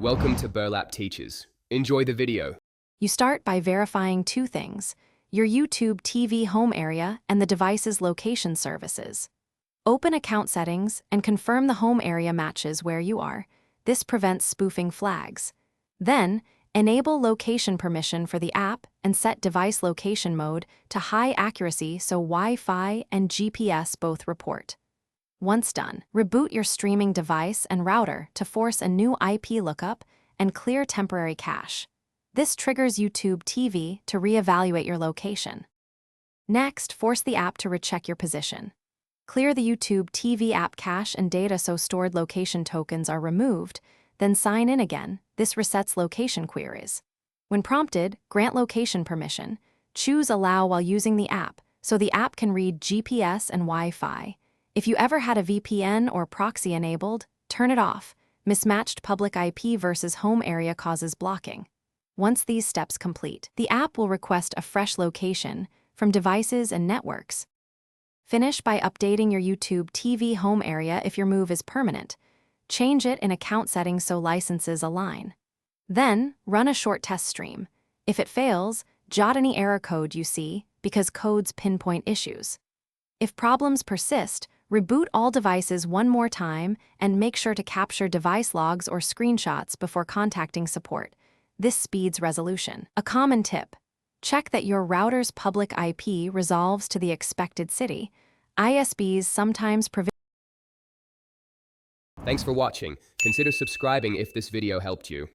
Welcome to Burlap Teachers. Enjoy the video. You start by verifying two things: your YouTube TV home area and the device's location services. Open account settings and confirm the home area matches where you are. This prevents spoofing flags. Then, enable location permission for the app and set device location mode to high accuracy so Wi-Fi and GPS both report. Once done, reboot your streaming device and router to force a new IP lookup and clear temporary cache. This triggers YouTube TV to reevaluate your location. Next, force the app to recheck your position. Clear the YouTube TV app cache and data so stored location tokens are removed, then sign in again. This resets location queries. When prompted, grant location permission. Choose Allow while using the app so the app can read GPS and Wi-Fi. If you ever had a VPN or proxy enabled, turn it off. Mismatched public IP versus home area causes blocking. Once these steps complete, the app will request a fresh location from devices and networks. Finish by updating your YouTube TV home area if your move is permanent. Change it in account settings so licenses align. Then, run a short test stream. If it fails, jot any error code you see because codes pinpoint issues. If problems persist, reboot all devices one more time and make sure to capture device logs or screenshots before contacting support. This speeds resolution. A common tip: check that your router's public IP resolves to the expected city. ISPs sometimes provide. Thanks for watching. Consider subscribing if this video helped you.